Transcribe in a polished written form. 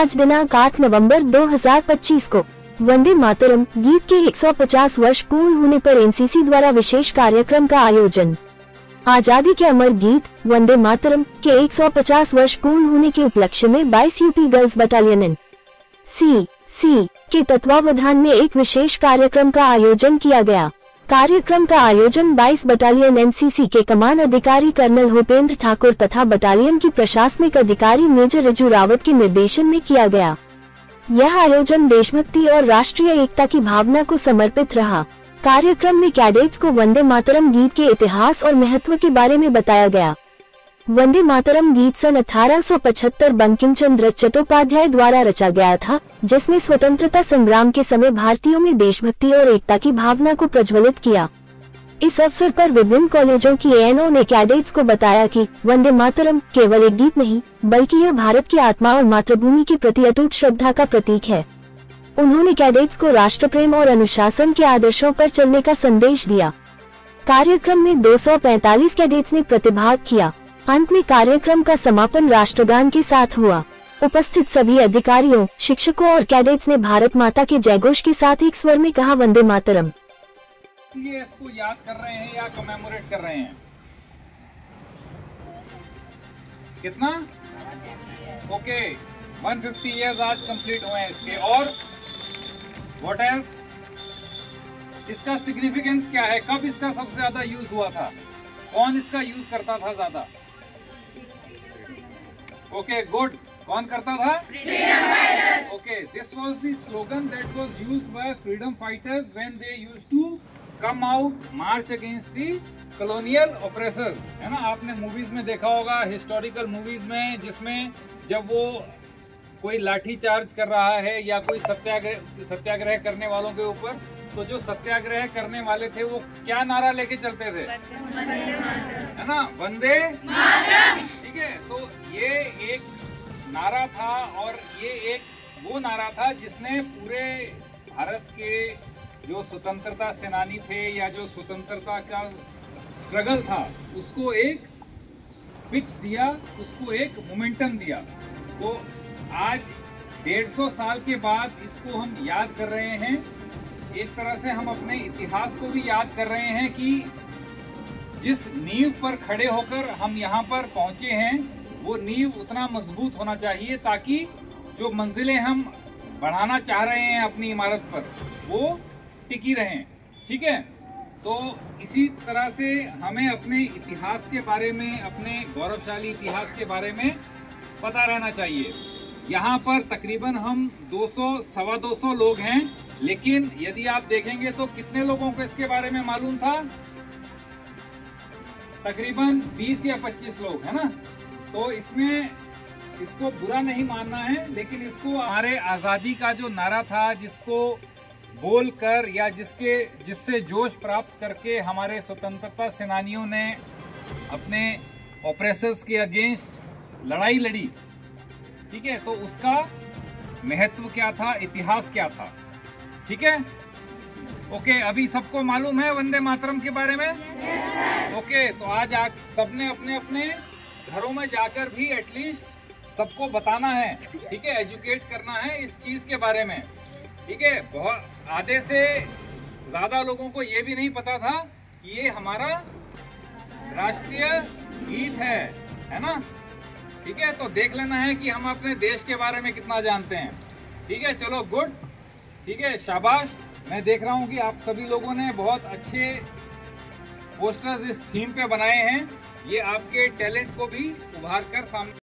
आज दिनांक 8 नवंबर 2025 को वंदे मातरम गीत के 150 वर्ष पूर्ण होने पर एनसीसी द्वारा विशेष कार्यक्रम का आयोजन। आजादी के अमर गीत वंदे मातरम के 150 वर्ष पूर्ण होने के उपलक्ष्य में 22 यूपी गर्ल्स बटालियन एनसीसी के तत्वावधान में एक विशेष कार्यक्रम का आयोजन किया गया। कार्यक्रम का आयोजन 22 बटालियन एनसीसी के कमान अधिकारी कर्नल भूपेंद्र ठाकुर तथा बटालियन की प्रशासनिक अधिकारी मेजर रिजू रावत के निर्देशन में किया गया। यह आयोजन देशभक्ति और राष्ट्रीय एकता की भावना को समर्पित रहा। कार्यक्रम में कैडेट्स को वंदे मातरम गीत के इतिहास और महत्व के बारे में बताया गया। वंदे मातरम गीत सन 1875 बंकिम चंद्र चट्टोपाध्याय द्वारा रचा गया था, जिसने स्वतंत्रता संग्राम के समय भारतीयों में देशभक्ति और एकता की भावना को प्रज्वलित किया। इस अवसर पर विभिन्न कॉलेजों की एएनओ ने कैडेट्स को बताया कि वंदे मातरम केवल एक गीत नहीं, बल्कि यह भारत की आत्मा और मातृभूमि के प्रति अटूट श्रद्धा का प्रतीक है। उन्होंने कैडेट्स को राष्ट्र प्रेम और अनुशासन के आदर्शों पर चलने का संदेश दिया। कार्यक्रम में 245 कैडेट्स ने प्रतिभाग किया। अंत में कार्यक्रम का समापन राष्ट्रगान के साथ हुआ। उपस्थित सभी अधिकारियों, शिक्षकों और कैडेट्स ने भारत माता के जयघोष के साथ एक स्वर में कहा वंदे मातरम। इसलिए इसको याद कर रहे हैं या कमेमोरेट कर रहे हैं? कितना? ओके, 150 इयर्स आज कंप्लीट हुए हैं इसके। और व्हाट एल्स? इसका सिग्निफिकेंस क्या है? कब इसका सबसे ज्यादा यूज हुआ था? कौन इसका यूज करता था ज्यादा? Okay, good. कौन करता था? Freedom fighters. Okay, this was the slogan that was used by freedom fighters when they used to come out march against the colonial oppressors. है ना, आपने मूवीज में देखा होगा, हिस्टोरिकल मूवीज में, जिसमें जब वो कोई लाठी चार्ज कर रहा है या कोई सत्याग्रह करने वालों के ऊपर, तो जो सत्याग्रह करने वाले थे वो क्या नारा लेके चलते थे? है ना, वंदे मातरम। ठीक है, तो ये एक नारा था और ये एक वो नारा था जिसने पूरे भारत के जो स्वतंत्रता सेनानी थे या जो स्वतंत्रता का स्ट्रगल था उसको एक पिच दिया, उसको एक मोमेंटम दिया। तो आज 150 साल के बाद इसको हम याद कर रहे हैं। एक तरह से हम अपने इतिहास को भी याद कर रहे हैं कि जिस नींव पर खड़े होकर हम यहाँ पर पहुंचे हैं वो नींव उतना मजबूत होना चाहिए ताकि जो मंजिलें हम बढ़ाना चाह रहे हैं अपनी इमारत पर वो टिकी रहें। ठीक है, तो इसी तरह से हमें अपने इतिहास के बारे में, अपने गौरवशाली इतिहास के बारे में पता रहना चाहिए। यहाँ पर तकरीबन हम 200-सवा 200 लोग हैं, लेकिन यदि आप देखेंगे तो कितने लोगों को इसके बारे में मालूम था? तकरीबन 20 या 25 लोग, है ना। तो इसमें इसको बुरा नहीं मानना है, लेकिन इसको हमारे आज़ादी का जो नारा था, जिसको बोलकर या जिससे जोश प्राप्त करके हमारे स्वतंत्रता सेनानियों ने अपने ऑपरेसर्स के अगेंस्ट लड़ाई लड़ी, ठीक है, तो उसका महत्व क्या था, इतिहास क्या था। ठीक है, ओके, अभी सबको मालूम है वंदे मातरम के बारे में? ओके, तो आज सबने अपने अपने घरों में जाकर भी एटलीस्ट सबको बताना है। ठीक है, एजुकेट करना है इस चीज के बारे में। ठीक है, बहुत आधे से ज्यादा लोगों को ये भी नहीं पता था कि ये हमारा राष्ट्रीय गीत है ना। ठीक है, तो देख लेना है कि हम अपने देश के बारे में कितना जानते हैं। ठीक है, चलो, गुड। ठीक है, शाबाश। मैं देख रहा हूँ कि आप सभी लोगों ने बहुत अच्छे पोस्टर्स इस थीम पे बनाए हैं। ये आपके टैलेंट को भी उभार कर सामने